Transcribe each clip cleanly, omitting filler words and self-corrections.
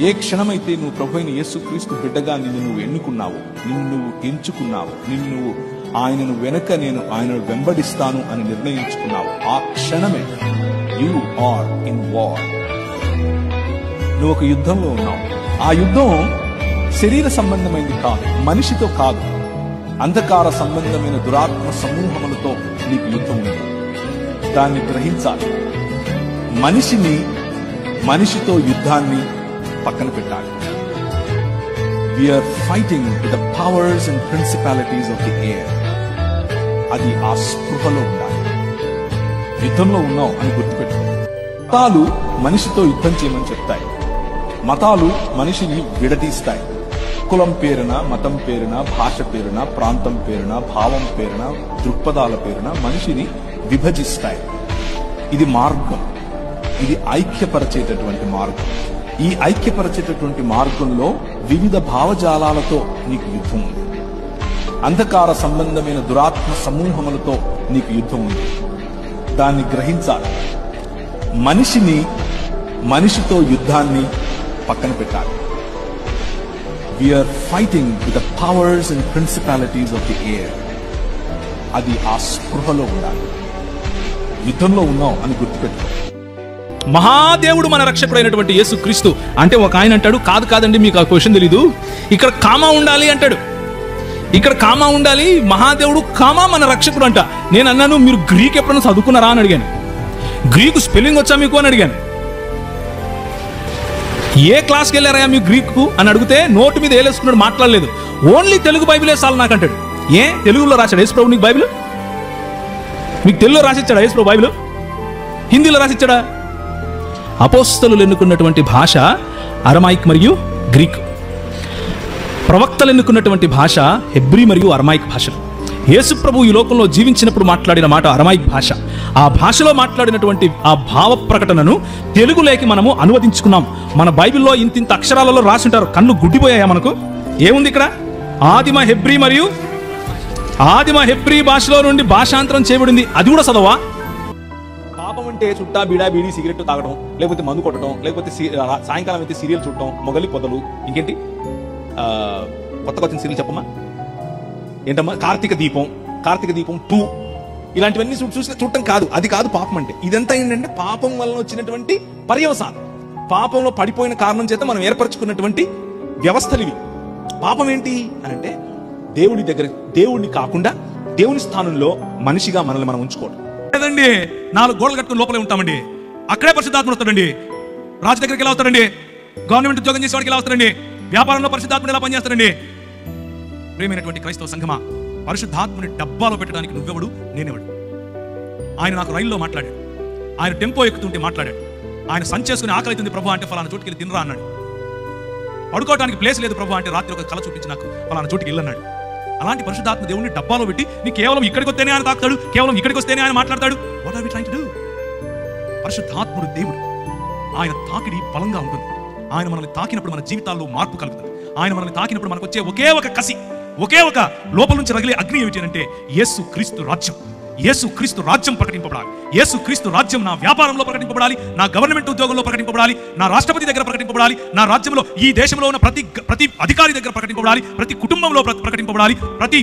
ఏ క్షణమైతే నువ్వు ప్రభువైన యేసుక్రీస్తు బిడ్డగా నిన్ను నువ్వు ఎన్నుకున్నావు, నిన్ను నువ్వు ఎంచుకున్నావు, ఆయనను వెనక నేను ఆయనను వెంబడిస్తాను అని నిర్ణయించుకున్నావు, ఆ క్షణమే యు ఆర్ ఇన్ వార్. నువ్వు ఒక యుద్ధంలో ఉన్నావు. ఆ యుద్ధం శరీర సంబంధమైనది కాదు, మనిషితో కాదు, అంధకార సంబంధమైన దురాత్మ సమూహములతో నీకు యుద్ధం ఉంది. దాన్ని గ్రహించాలి. మనిషితో యుద్ధాన్ని పక్కన పెట్టాలి. We are fighting with the powers and principalities of the air. అది ఆ స్పృహలో ఉండాలి. యుద్ధంలో ఉన్నావు అని గుర్తుపెట్టుకో. మతాలు మనిషితో యుద్ధం చేయమని చెప్తాయి. మతాలు మనిషిని విడదీస్తాయి. కులం పేరున, మతం పేరున, భాష పేరున, ప్రాంతం పేరున, భావం పేరున, దృక్పథాల పేరున మనిషిని విభజిస్తాయి. ఇది మార్గం. ఇది ఐక్యపరిచేటటువంటి మార్గం. ఈ ఐక్యపరిచేటటువంటి మార్గంలో వివిధ భావజాలాలతో నీకు యుద్ధం ఉంది. అంధకార సంబంధమైన దురాత్మ సమూహములతో నీకు యుద్ధం ఉంది. దాన్ని గ్రహించాలి. మనిషితో యుద్ధాన్ని పక్కన పెట్టాలి. We are fighting with the powers and principalities of the air. అది ఆ స్పృహలో ఉండాలి. యుద్ధంలో ఉన్నావు అని గుర్తుపెట్టుకో. మహాదేవుడు మన రక్షకుడైనటువంటి యేసుక్రీస్తు అంటే ఒక ఆయన అంటాడు, కాదండి మీకు ఆ క్వశ్చన్ తెలీదు, ఇక్కడ కామా ఉండాలి అంటాడు. ఇక్కడ కామా ఉండాలి, మహాదేవుడు కామా మన రక్షకుడు అంట. నేను అన్నాను, మీరు గ్రీక్ ఎప్పుడైనా చదువుకున్నారా అని అడిగాను. గ్రీకు స్పెల్లింగ్ వచ్చా మీకు అని అడిగాను. ఏ క్లాస్కి వెళ్ళారా మీకు గ్రీకు అని అడిగితే నోటు మీద ఏలేసుకున్నాడు, మాట్లాడలేదు. ఓన్లీ తెలుగు బైబిలే చాలు నాకు అంటాడు. ఏ తెలుగులో రాశాడు యేసుప్రభు నీకు బైబిల్? మీకు తెలుగులో రాసిచ్చాడా యేసుప్రభు బైబిల్? హిందీలో రాసిచ్చాడా? అపోస్తలులు ఎన్నుకున్నటువంటి భాష అరమాయిక్ మరియు గ్రీక్. ప్రవక్తలు ఎన్నుకున్నటువంటి భాష హెబ్రీ మరియు అరమాయిక్ భాషలు. యేసుప్రభు ఈ లోకంలో జీవించినప్పుడు మాట్లాడిన మాట అరమాయిక్ భాష. ఆ భాషలో మాట్లాడినటువంటి ఆ భావ ప్రకటనను తెలుగులోకి మనము అనువదించుకున్నాం. మన బైబిల్లో ఇంత అక్షరాలలో రాసి ఉంటారు. కళ్ళు గుడ్డిపోయాయా మనకు? ఏముంది ఇక్కడ? ఆదిమ హెబ్రీ భాషలో నుండి భాషాంతరం చేయబడింది. అది కూడా చదవా? పాపం అంటే చుట్టా బీడీ సిగరెట్ తాగడం, లేకపోతే మందు కొట్టడం, లేకపోతే సాయంకాలం అయితే సీరియల్ చూడటం, మొగలి పొదలు, ఇంకేంటి కొత్తగా వచ్చిన సీరియల్ చెప్పమ్మా ఏంటమ్మా, కార్తీక దీపం 2 ఇలాంటివన్నీ చూడటం కాదు. అది కాదు పాపం అంటే. ఇదంతా ఏంటంటే పాపం వలన వచ్చినటువంటి పర్యవసానం. పాపంలో పడిపోయిన కారణం చేత మనం ఏర్పరచుకున్నటువంటి వ్యవస్థలు ఇవి. పాపం ఏంటి అని అంటే దేవుడిని కాకుండా దేవుని స్థానంలో మనిషిగా మనల్ని మనం ఉంచుకోవడం. లేదండి 4 గోడలు కట్టుకుని లోపలే ఉంటామండి. అక్కడే పరిశుద్ధాత్ముడు వస్తాడండి. రాజు దగ్గరికి ఎలా వస్తాడండి? గవర్నమెంట్ ఉద్యోగం చేసేవాడికి ఎలా వస్తాడండి? వ్యాపారంలో పరిశుద్ధాత్ముడు ఎలా పనిచేస్తాడండి? ప్రియమైనటువంటి క్రైస్తవ సంఘమా, పరిశుద్ధాత్ముని డబ్బాలో పెట్టడానికి నువ్వెవడు, నేనెవడు? ఆయన నాకు రైల్లో మాట్లాడాడు. ఆయన టెంపో ఎక్కుతుంటే మాట్లాడాడు. ఆయన సంచేసుకుని ఆకలి అవుతుంది ప్రభు అంటే ఫలానా చోటుకి వెళ్ళి తినరా అన్నాడు. పడుకోవడానికి ప్లేస్ లేదు ప్రభు అంటే రాత్రి ఒక కళ చూపించి నాకు ఫలానా చోటుకి వెళ్ళన్నాడు. అలాంటి పరిశుద్ధాత్మ దేవుడిని డబ్బాలో పెట్టి నీ కేవలం ఇక్కడికి వస్తేనే ఆయన తాకుతాడు, కేవలం ఇక్కడికి వస్తేనే ఆయన మాట్లాడతాడు. What are we trying to do? పరిశుద్ధాత్ముడు దేవుడు. ఆయన తాకిడి బలంగా ఉంటుంది. ఆయన మనల్ని తాకినప్పుడు మన జీవితాల్లో మార్పు కలుగుతుంది. ఆయన మనల్ని తాకినప్పుడు మనకు వచ్చే ఒకే ఒక కసి, ఒకే ఒక లోపల నుంచి రగిలే అగ్ని ఏమిటి అంటే యేసుక్రీస్తు రాజ్యం. యేసుక్రీస్తు రాజ్యం ప్రకటింపబడాలి. యేసుక్రీస్తు రాజ్యం నా వ్యాపారంలో ప్రకటింపబడాలి, నా గవర్నమెంట్ ఉద్యోగంలో ప్రకటింపబడాలి, నా రాష్ట్రపతి దగ్గర ప్రకటింపబడాలి, నా రాజ్యంలో ఈ దేశంలో ఉన్న ప్రతి అధికారి దగ్గర ప్రకటింపబడాలి, ప్రతి కుటుంబంలో ప్రకటింపబడాలి, ప్రతి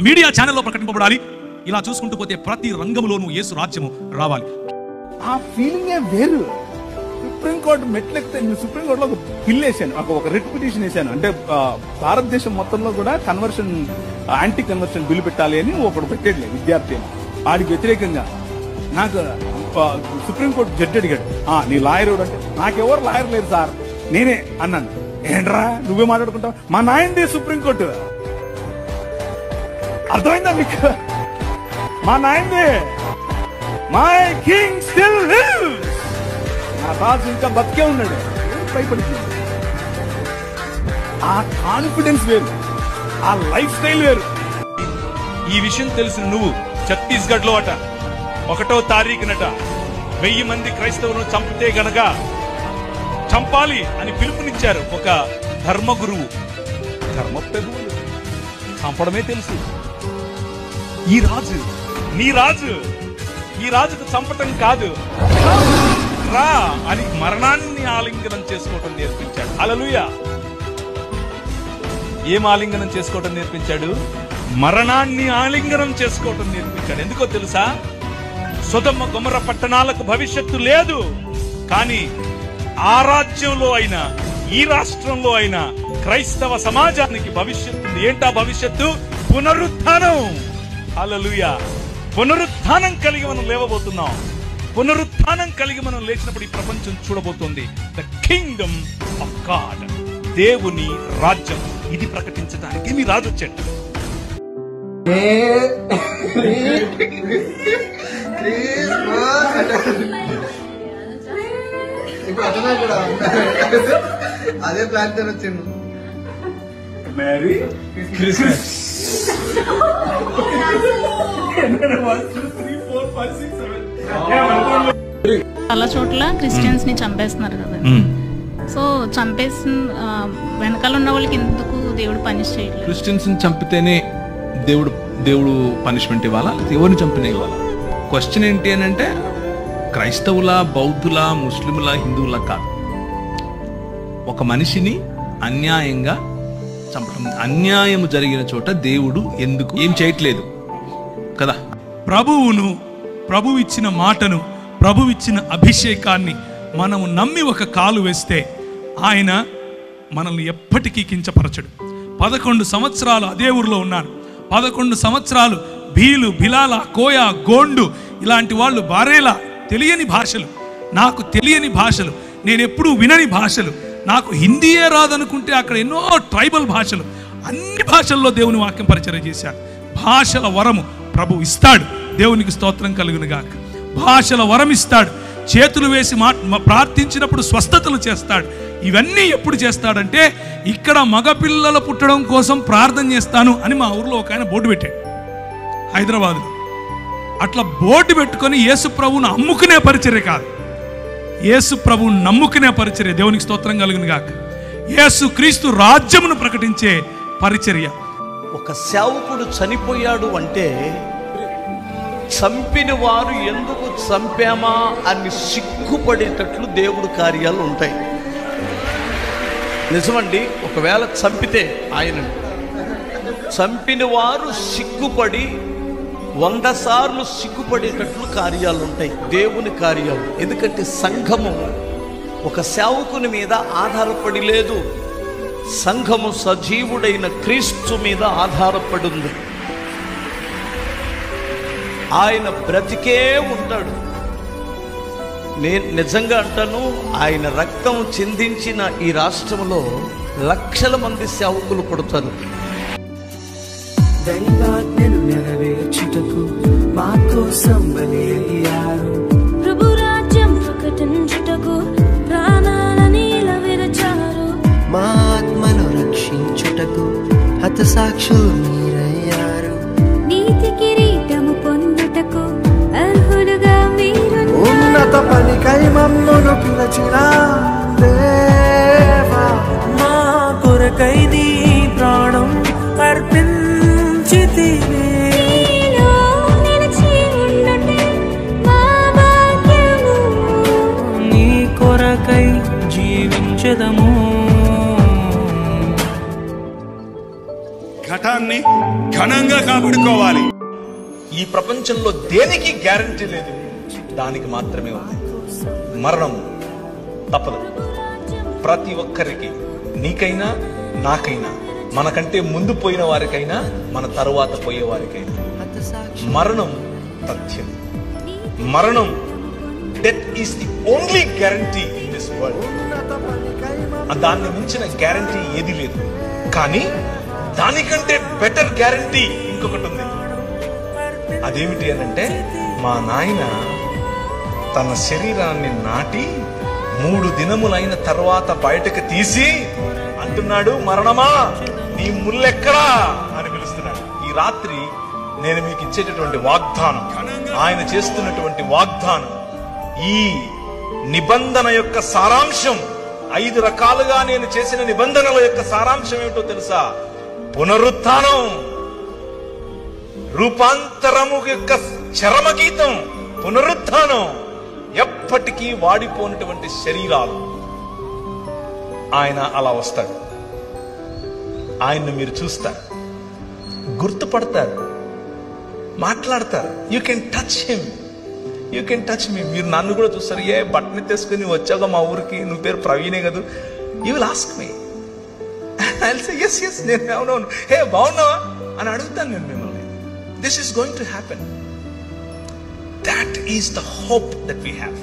మీడియా ఛానల్లో ప్రకటింపబడాలి. ఇలా చూసుకుంటూ పోతే ప్రతి రంగంలోనూ యేసు రాజ్యము రావాలి. ఆ ఫీలింగే వేరు. సుప్రీంకోర్టు మెట్లెక్కితే నేను సుప్రీంకోర్టులో ఒక బిల్ వేసాను, ఒక రిట్ పిటిషన్ వేసాను. అంటే భారతదేశం మొత్తంలో కూడా యాంటీ కన్వర్షన్ బిల్లు పెట్టాలి అని ఒకడు పెట్టేట్లేదు విద్యార్థి అని. వాడికి వ్యతిరేకంగా నాకు సుప్రీంకోర్టు జడ్జి అడిగాడు, నీ లాయర్ అంటే నాకెవరు లాయర్ లేరు సార్, నేనే అన్నాను. ఏంట్రా నువ్వే మాట్లాడుకుంటావు? మా నాయనదే సుప్రీంకోర్టు. అర్థమైందా మీకు? మా నాయనదే. My king still lives. నా రాజు ఇంకా బతికే ఉన్నాడు. భయపడుతుంది. ఆ కాన్ఫిడెన్స్ వేరు, ఆ లైఫ్ స్టైల్ వేరు. ఈ విషయం తెలిసిన నువ్వు ఛత్తీస్గఢ్ లో 1వ తారీఖునట 1000 మంది క్రైస్తవులను చంపితే గనక చంపాలి అని పిలుపునిచ్చారు ఒక ధర్మ గురువు. ధర్మ ప్రభువులు చంపడమే తెలుసు. ఈ రాజు, నీ రాజు, ఈ రాజుకు చంపటం కాదు. రా అని మరణాన్ని ఆలింగనం చేసుకోవటం నేర్పించాడు. హల్లెలూయా. ఏం ఆలింగనం చేసుకోవటం నేర్పించాడు? మరణాన్ని ఆలింగనం చేసుకోవటం నేర్పించాడు. ఎందుకో తెలుసా? సొదొమ గొమొర్రా పట్టణాలకు భవిష్యత్తు లేదు, కానీ ఆ రాజ్యంలో అయినా ఈ రాష్ట్రంలో అయినా క్రైస్తవ సమాజానికి భవిష్యత్తు ఉంది. ఏంటా భవిష్యత్తు? పునరుత్థానం. హల్లెలూయా. పునరుత్థానం కలిగి మనం లేవబోతున్నాం. పునరుత్థానం కలిగి మనం లేచినప్పుడు ఈ ప్రపంచం చూడబోతుంది ద కింగ్డమ్ ఆఫ్ గాడ్, దేవుని రాజ్యం. ఇది ప్రకటించడానికి మీ రాజు వచ్చాడు. అదే ప్లాన్ తో వచ్చిండు. Merry Christmas. చాలా చోట్ల క్రిస్టియన్స్ ని చంపేస్తున్నారు కదా. సో చంపేసి వెనకాల ఉన్న వాళ్ళకి ఎందుకు దేవుడు పనిష్ చేయట్లేదు? క్రిస్టియన్స్ ని చంపితేనే దేవుడు పనిష్మెంట్ ఇవ్వాలా, ఎవరిని చంపినా ఇవ్వాలా? క్వశ్చన్ ఏంటి అని అంటే క్రైస్తవుల, బౌద్ధుల, ముస్లింల, హిందువుల కాదు. ఒక మనిషిని అన్యాయంగా చంపడం, అన్యాయం జరిగిన చోట దేవుడు ఎందుకు ఏం చేయట్లేదు కదా. ప్రభువు ఇచ్చిన మాటను, ప్రభువు ఇచ్చిన అభిషేకాన్ని మనము నమ్మి ఒక కాలు వేస్తే ఆయన మనల్ని ఎప్పటికీ కించపరచడు. 11 సంవత్సరాలు అదే ఊరిలో ఉన్నాను. 11 సంవత్సరాలు భీలు, బిలాల, కోయ, గోండు ఇలాంటి వాళ్ళు బారేలా తెలియని భాషలు, నాకు తెలియని భాషలు, నేను ఎప్పుడూ వినని భాషలు, నాకు హిందీయే రాదనుకుంటే అక్కడ ఎన్నో ట్రైబల్ భాషలు, అన్ని భాషల్లో దేవుని వాక్యం పరిచయం చేశాడు. భాషల వరము ప్రభు ఇస్తాడు. దేవునికి స్తోత్రం కలుగును గాక. భాషల వరం ఇస్తాడు. చేతులు వేసి ప్రార్థించినప్పుడు స్వస్థతలు చేస్తాడు. ఇవన్నీ ఎప్పుడు చేస్తాడంటే ఇక్కడ మగపిల్లలు పుట్టడం కోసం ప్రార్థన చేస్తాను అని మా ఊర్లో ఒక ఆయన బోర్డు పెట్టాడు హైదరాబాద్లో. అట్లా బోర్డు పెట్టుకొని యేసు ప్రభువును అమ్ముకునే పరిచర్య కాదు, యేసు ప్రభువును నమ్ముకునే పరిచర్య. దేవునికి స్తోత్రం కలుగును గాక. యేసు క్రీస్తు రాజ్యమును ప్రకటించే పరిచర్య. ఒక సేవకుడు చనిపోయాడు అంటే చంపిన వారు ఎందుకు చంపామా అని సిగ్గుపడేటట్లు దేవుడు కార్యాలు ఉంటాయి. నిజమండి. ఒకవేళ చంపితే ఆయనను చంపిన వారు సిగ్గుపడి 100 సార్లు సిగ్గుపడేటట్లు కార్యాలు ఉంటాయి, దేవుని కార్యాలు. ఎందుకంటే సంఘము ఒక సేవకుని మీద ఆధారపడి లేదు, సంఘము సజీవుడైన క్రీస్తు మీద ఆధారపడి ఉంది. ఆయన బ్రతికే ఉంటాడు. నేను నిజంగా అంటాను, ఆయన రక్తం చిందించిన ఈ రాష్ట్రంలో లక్షల మంది సేవకులు పుడతారు. దైవాజ్ఞను నెరవేర్చుటకు మా కోసం బలి అయ్యారు. ప్రభు రాజ్యం ప్రకటించుటకు ప్రాణాలని విరచారు. మా ఆత్మను రక్షించుటకు హతసాక్షులు మీరయ్యారు. నీతి కిరీటము పొందుటకు అర్హులుగా మీరున్నారు. ఉన్నత పనికై మమ్మును పిలచిన దేవా, మా కొరకై నీ ప్రాణం అర్పించితివి. నీలో నిలిచి ఉండుటే మా భాగ్యము. నీ కొరకై జీవించెదము. ఘటాన్ని ఘనంగా కాపాడుకోవాలి. ఈ ప్రపంచంలో దేనికి గ్యారంటీ లేదు, దానికి మాత్రమే ఉంది. మరణం తప్పదు ప్రతి ఒక్కరికి, నీకైనా నాకైనా, మనకంటే ముందు పోయిన వారికైనా మన తరువాత పోయే వారికైనా. మరణం తథ్యం. మరణం, death is the only guarantee in this world. దాన్ని మించిన గ్యారంటీ ఏది లేదు. కానీ దానికంటే బెటర్ గ్యారంటీ ఇంకొకటి ఉంది. అదేమిటి అనంటే, మా నాయన తన శరీరాన్ని నాటి 3 దినములైన తర్వాత బయటకు తీసి అంటున్నాడు, మరణమా నీ ముల్లెక్కడా అని పిలుస్తున్నాడు. ఈ రాత్రి నేను మీకు ఇచ్చేటటువంటి వాగ్దానం, ఆయన చేస్తున్నటువంటి వాగ్దానం, ఈ నిబంధన యొక్క సారాంశం, 5 రకాలుగా నేను చేసిన నిబంధనల యొక్క సారాంశం ఏమిటో తెలుసా? పునరుత్థానం, రూపాంతరము యొక్క చరమగీతం పునరుత్థానం. ఎప్పటికీ వాడిపోయినటువంటి శరీరాలు. ఆయన అలా వస్తాడు. ఆయన్ను మీరు చూస్తారు, గుర్తుపడతారు, మాట్లాడతారు. You can touch him, you can touch me. మీరు నన్ను కూడా చూస్తారు. ఏ బట్టని తీసుకుని వచ్చాక మా ఊరికి, నువ్వు పేరు ప్రవీణే కదా, you will ask me. Yes yes, నేను అవునవును, హే బాగున్నావా అని అడుగుతాను నేను మిమ్మల్ని. This is going to happen. That is the hope that we have.